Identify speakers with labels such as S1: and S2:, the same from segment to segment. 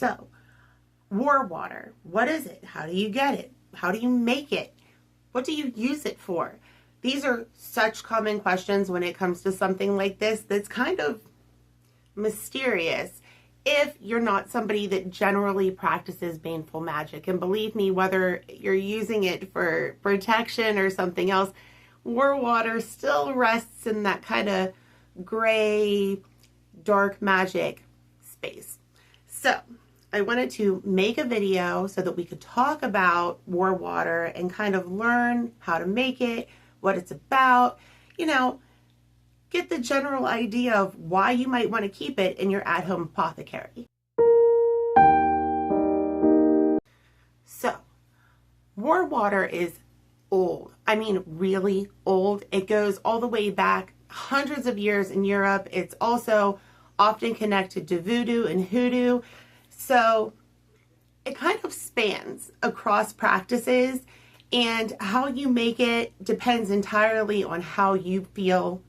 S1: So, war water, what is it? How do you get it? How do you make it? What do you use it for? These are such common questions when it comes to something like this that's kind of mysterious if you're not somebody that generally practices baneful magic. And believe me, whether you're using it for protection or something else, war water still rests in that kind of gray, dark magic space. So I wanted to make a video so that we could talk about war water and kind of learn how to make it, what it's about, get the general idea of why you might want to keep it in your at-home apothecary. So, war water is old. I mean, really old. It goes all the way back hundreds of years in Europe. It's also often connected to voodoo and hoodoo. So it kind of spans across practices, and how you make it depends entirely on how you feel,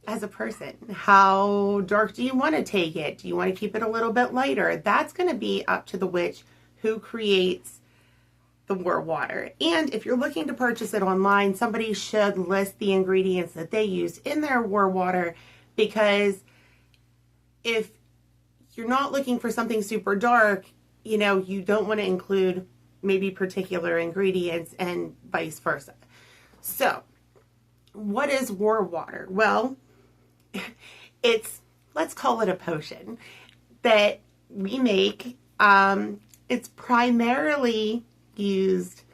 S1: as a person. How dark do you want to take it? Do you want to keep it a little bit lighter? That's going to be up to the witch who creates the war water. And if you're looking to purchase it online, somebody should list the ingredients that they use in their war water, because if you're not looking for something super dark, you don't want to include maybe particular ingredients and vice versa. So, what is war water? Well, let's call it a potion that we make. It's primarily used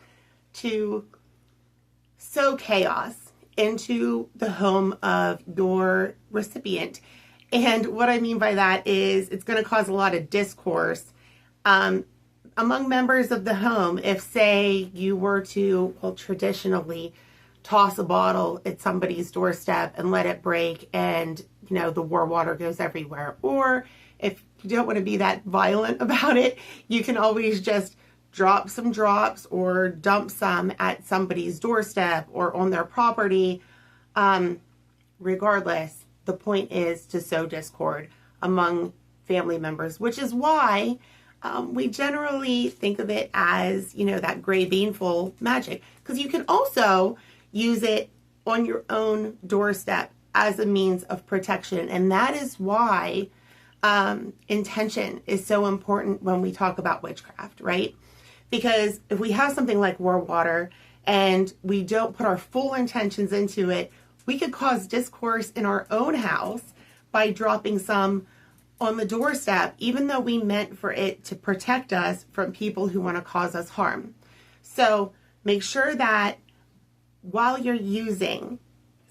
S1: to sow chaos into the home of your recipient. And what I mean by that is it's going to cause a lot of discourse among members of the home. If, say, you were to, traditionally toss a bottle at somebody's doorstep and let it break and, the war water goes everywhere. Or if you don't want to be that violent about it, you can always just drop some drops or dump some at somebody's doorstep or on their property. Regardless, the point is to sow discord among family members, which is why we generally think of it as, that gray baneful magic, because you can also use it on your own doorstep as a means of protection. And that is why intention is so important when we talk about witchcraft, right? Because if we have something like war water and we don't put our full intentions into it, we could cause discourse in our own house by dropping some on the doorstep, even though we meant for it to protect us from people who want to cause us harm. So make sure that while you're using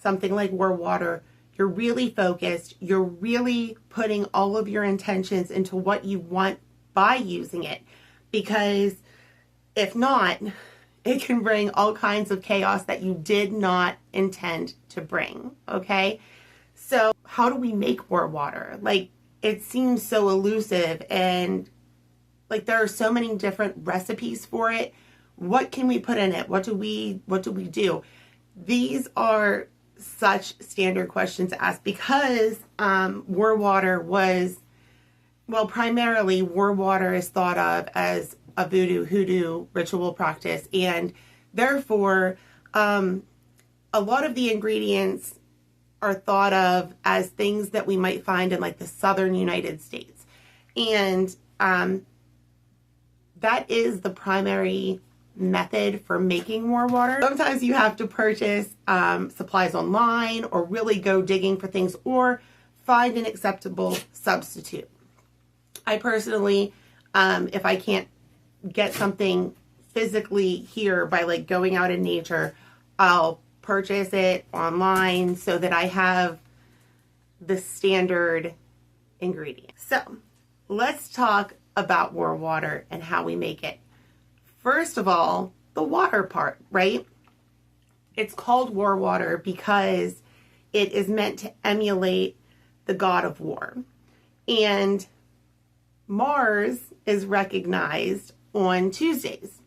S1: something like war water, you're really focused, you're really putting all of your intentions into what you want by using it. Because if not, it can bring all kinds of chaos that you did not intend to bring, okay? So how do we make war water? It seems so elusive, and there are so many different recipes for it. What can we put in it? What do we do? These are such standard questions to ask, because war water primarily war water is thought of as a voodoo, hoodoo ritual practice, and therefore a lot of the ingredients are thought of as things that we might find in the southern United States. And that is the primary method for making war water. Sometimes you have to purchase supplies online, or really go digging for things, or find an acceptable substitute. I personally, if I can't get something physically here by going out in nature, I'll purchase it online so that I have the standard ingredients. So let's talk about war water and how we make it. First of all, the water part, right? It's called war water because it is meant to emulate the god of war. And Mars is recognized on Tuesdays.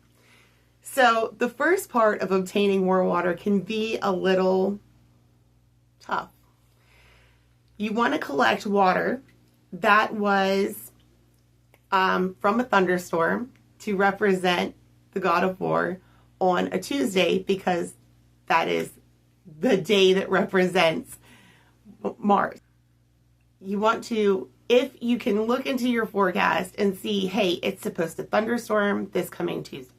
S1: So the first part of obtaining war water can be a little tough. You want to collect water that was from a thunderstorm to represent the god of war on a Tuesday, because that is the day that represents Mars. You want to, if you can look into your forecast and see, hey, it's supposed to thunderstorm this coming Tuesday,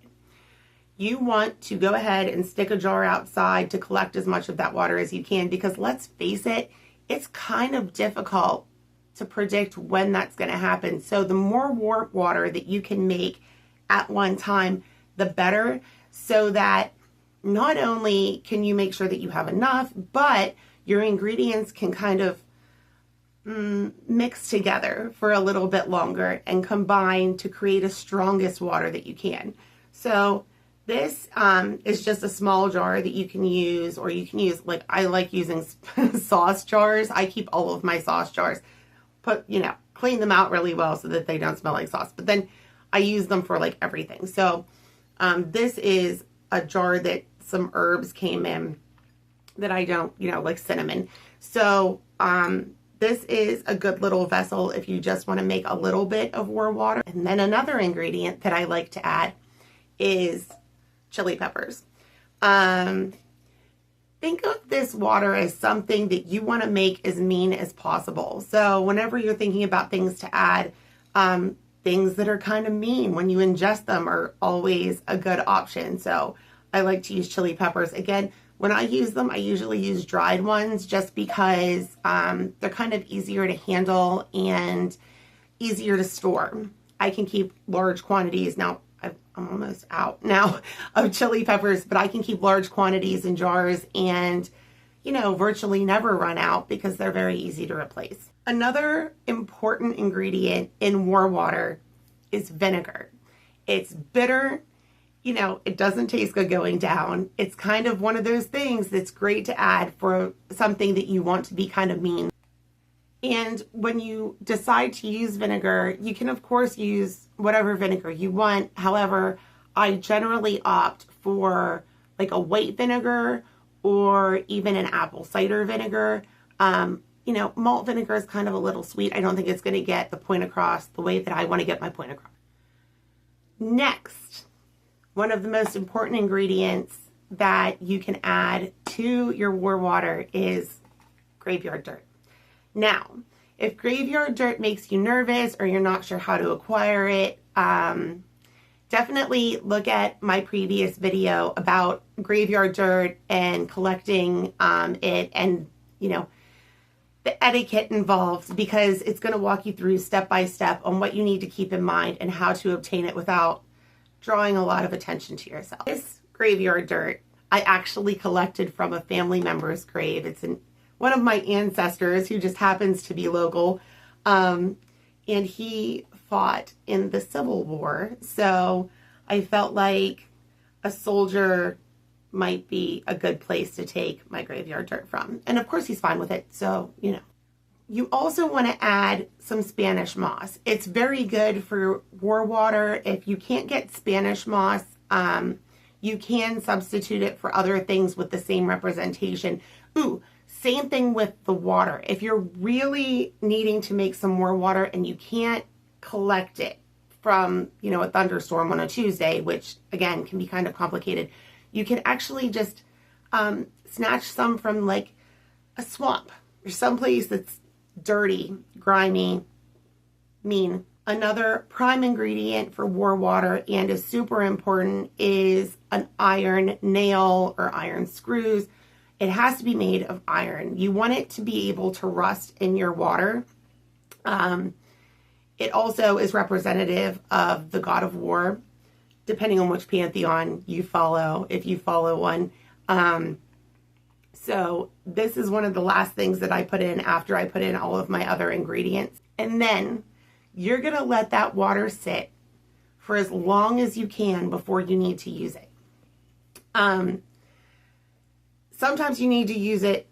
S1: you want to go ahead and stick a jar outside to collect as much of that water as you can, because let's face it, it's kind of difficult to predict when that's going to happen. So the more warm water that you can make at one time, the better, so that not only can you make sure that you have enough, but your ingredients can kind of mix together for a little bit longer and combine to create a strongest water that you can. So this is just a small jar that you can use, or you can use, like, I like using sauce jars. I keep all of my sauce jars, clean them out really well so that they don't smell like sauce. But then I use them for like everything. So this is a jar that some herbs came in that I don't, like cinnamon. So this is a good little vessel if you just want to make a little bit of warm water. And then another ingredient that I like to add is chili peppers. Think of this water as something that you want to make as mean as possible. So whenever you're thinking about things to add, things that are kind of mean when you ingest them are always a good option. So I like to use chili peppers. Again, when I use them, I usually use dried ones just because they're kind of easier to handle and easier to store. I can keep large quantities. Now, I'm almost out now of chili peppers, but I can keep large quantities in jars and, virtually never run out because they're very easy to replace. Another important ingredient in war water is vinegar. It's bitter. It doesn't taste good going down. It's kind of one of those things that's great to add for something that you want to be kind of mean. And when you decide to use vinegar, you can, of course, use whatever vinegar you want. However, I generally opt for like a white vinegar or even an apple cider vinegar. Malt vinegar is kind of a little sweet. I don't think it's going to get the point across the way that I want to get my point across. Next, one of the most important ingredients that you can add to your war water is graveyard dirt. Now, if graveyard dirt makes you nervous or you're not sure how to acquire it, definitely look at my previous video about graveyard dirt and collecting it, and the etiquette involved, because it's going to walk you through step by step on what you need to keep in mind and how to obtain it without drawing a lot of attention to yourself. This graveyard dirt I actually collected from a family member's grave. It's one of my ancestors who just happens to be local, and he fought in the Civil War. So I felt like a soldier might be a good place to take my graveyard dirt from. And of course he's fine with it. So, You also want to add some Spanish moss. It's very good for war water. If you can't get Spanish moss, you can substitute it for other things with the same representation. Same thing with the water. If you're really needing to make some more water and you can't collect it from, a thunderstorm on a Tuesday, which again can be kind of complicated, you can actually just snatch some from like a swamp or someplace that's dirty, grimy, mean. Another prime ingredient for war water and is super important is an iron nail or iron screws. It has to be made of iron. You want it to be able to rust in your water. It also is representative of the god of war, depending on which pantheon you follow, if you follow one. So this is one of the last things that I put in after I put in all of my other ingredients. And then you're going to let that water sit for as long as you can before you need to use it. Sometimes you need to use it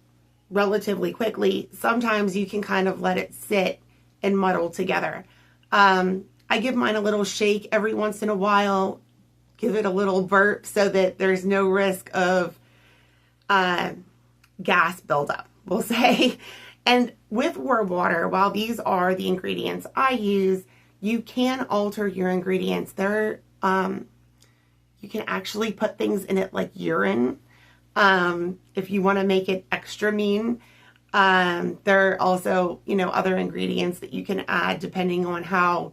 S1: relatively quickly. Sometimes you can kind of let it sit and muddle together. I give mine a little shake every once in a while, give it a little burp so that there's no risk of gas buildup, we'll say. And with war water, while these are the ingredients I use, You can alter your ingredients. You can actually put things in it like urine, if you want to make it extra mean. There are also, other ingredients that you can add depending on how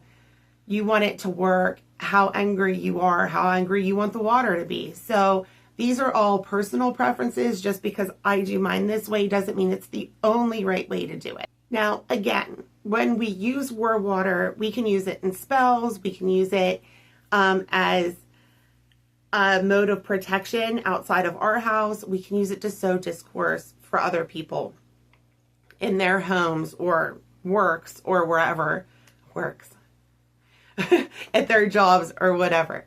S1: you want it to work, how angry you are, how angry you want the water to be. So these are all personal preferences. Just because I do mine this way doesn't mean it's the only right way to do it. Now, again, when we use war water, we can use it in spells. We can use it as a mode of protection outside of our house. We can use it to sow discourse for other people in their homes or works or wherever works. At their jobs or whatever.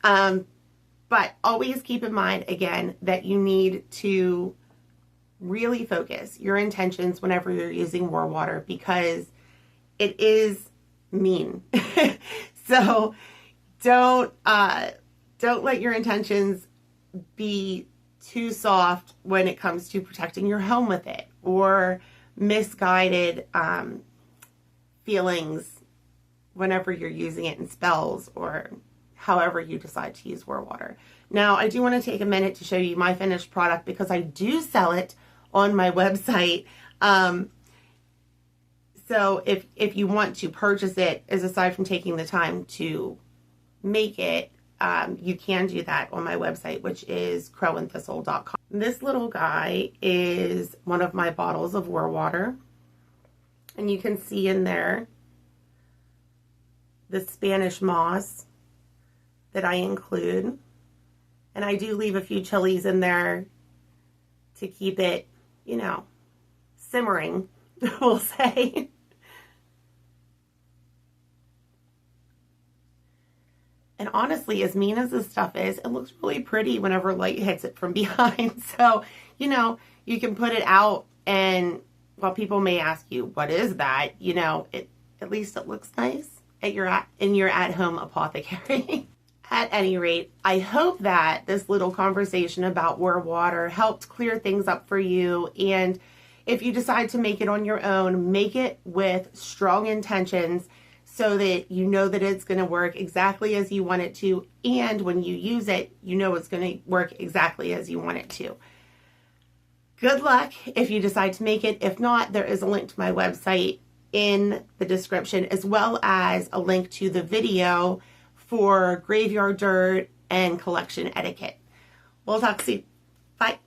S1: But always keep in mind, again, that you need to really focus your intentions whenever you're using war water, because it is mean. So don't let your intentions be too soft when it comes to protecting your home with it, or misguided feelings whenever you're using it in spells or however you decide to use war water. Now, I do want to take a minute to show you my finished product, because I do sell it on my website. So if you want to purchase it, as aside from taking the time to make it, you can do that on my website, which is crowandthistle.com. This little guy is one of my bottles of war water. And you can see in there the Spanish moss that I include. And I do leave a few chilies in there to keep it, simmering, we'll say. And honestly, as mean as this stuff is, it looks really pretty whenever light hits it from behind. So, you can put it out, and while people may ask you, what is that? At least it looks nice in your at-home apothecary. At any rate, I hope that this little conversation about war water helped clear things up for you. And if you decide to make it on your own, make it with strong intentions so that you know that it's going to work exactly as you want it to. And when you use it, you know it's going to work exactly as you want it to. Good luck if you decide to make it. If not, there is a link to my website in the description, as well as a link to the video for graveyard dirt and collection etiquette. We'll talk soon. Bye.